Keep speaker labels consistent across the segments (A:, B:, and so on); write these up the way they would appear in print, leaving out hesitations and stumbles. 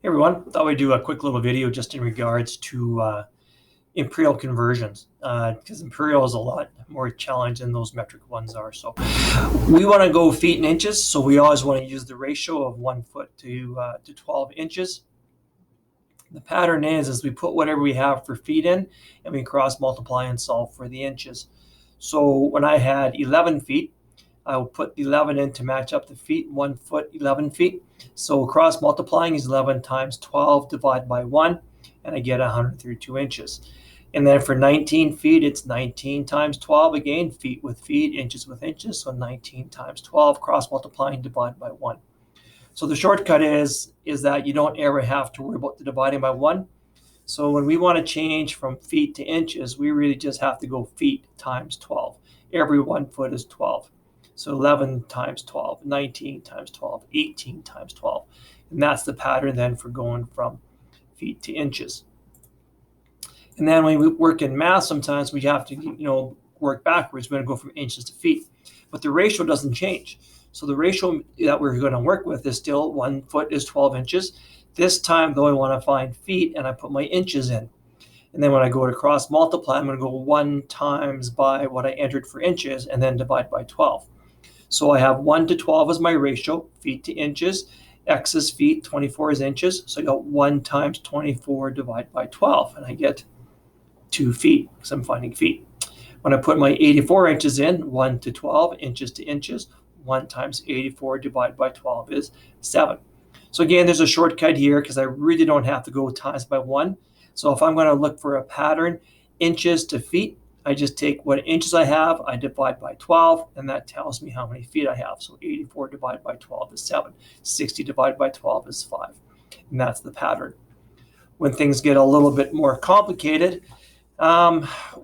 A: Hey everyone, thought we'd do a quick little video just in regards to Imperial conversions because Imperial is a lot more challenged than those metric ones are. So we want to go feet and inches, so we always want to use the ratio of 1 foot to 12 inches. The pattern is we put whatever we have for feet in and we cross multiply and solve for the inches. So when I had 11 feet, I will put the 11 in to match up the feet, 1 foot, 11 feet. So cross multiplying is 11 times 12 divided by 1, and I get 132 inches. And then for 19 feet, it's 19 times 12 again, feet with feet, inches with inches. So 19 times 12, cross multiplying, divided by 1. So the shortcut is that you don't ever have to worry about the dividing by 1. So when we want to change from feet to inches, we really just have to go feet times 12. Every 1 foot is 12. So 11 times 12, 19 times 12, 18 times 12. And that's the pattern then for going from feet to inches. And then when we work in math, sometimes we have to, work backwards. We're going to go from inches to feet. But the ratio doesn't change. So the ratio that we're going to work with is still 1 foot is 12 inches. This time, though, I want to find feet, and I put my inches in. And then when I go to cross multiply, I'm going to go 1 times by what I entered for inches, and then divide by 12. So I have 1 to 12 as my ratio, feet to inches. X is feet, 24 is inches. So I got 1 times 24 divided by 12, and I get 2 feet because I'm finding feet. When I put my 84 inches in, 1 to 12, inches to inches, 1 times 84 divided by 12 is 7. So again, there's a shortcut here because I really don't have to go times by 1. So if I'm going to look for a pattern, inches to feet, I just take what inches I have, I divide by 12, and that tells me how many feet I have. So 84 divided by 12 is 7. 60 divided by 12 is 5. And that's the pattern. When things get a little bit more complicated,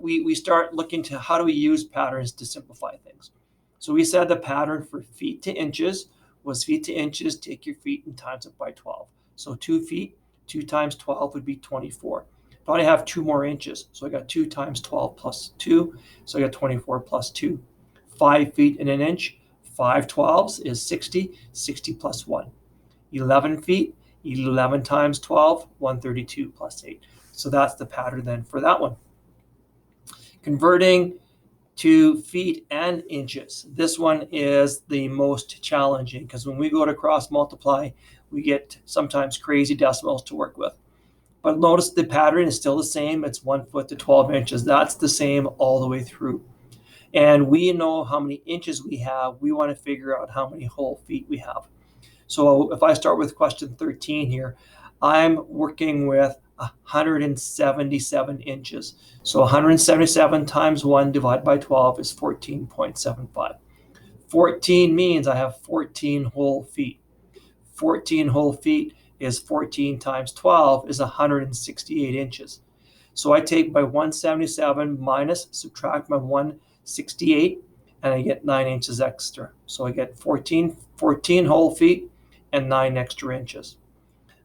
A: we start looking to how do we use patterns to simplify things. So we said the pattern for feet to inches was feet to inches, take your feet and times it by 12. So 2 feet, 2 times 12 would be 24. But I have 2 more inches. So I got 2 times 12 plus 2. So I got 24 plus 2. 5 feet in an inch. 5 twelves is 60. 60 plus 1. 11 feet. 11 times 12. 132 plus 8. So that's the pattern then for that one. Converting to feet and inches. This one is the most challenging because when we go to cross multiply, we get sometimes crazy decimals to work with. But notice the pattern is still the same. It's 1 foot to 12 inches. That's the same all the way through. And we know how many inches we have. We want to figure out how many whole feet we have. So if I start with question 13 here, I'm working with 177 inches. So 177 times 1 divided by 12 is 14.75. 14 means I have 14 whole feet. 14 whole feet is 14 times 12 is 168 inches. So I take my 177 minus, subtract my 168, and I get 9 inches extra. So I get 14 whole feet and 9 extra inches.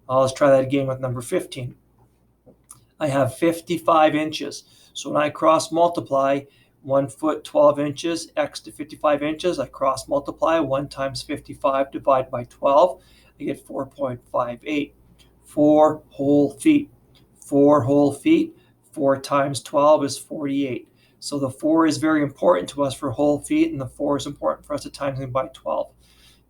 A: Let's try that again with number 15. I have 55 inches. So when I cross multiply 1 foot 12 inches, x to 55 inches, I cross multiply 1 times 55 divided by 12. I get 4.58. 4 whole feet. 4 whole feet. 4 times 12 is 48. So the 4 is very important to us for whole feet, and the 4 is important for us to times it by 12.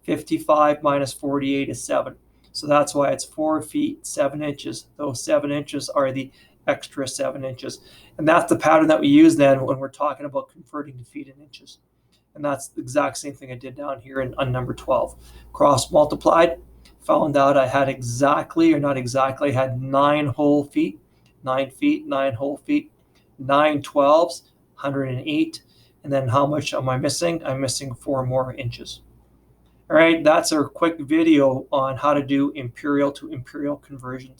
A: 55 minus 48 is 7. So that's why it's 4 feet, 7 inches. Those 7 inches are the extra 7 inches. And that's the pattern that we use then when we're talking about converting to feet and inches. And that's the exact same thing I did down here on number 12. Cross multiplied, found out I had exactly, or not exactly, I had 9 whole feet, 9 feet, 9 whole feet, 9 12s, 108. And then how much am I missing? I'm missing 4 more inches. All right, that's our quick video on how to do imperial to imperial conversions.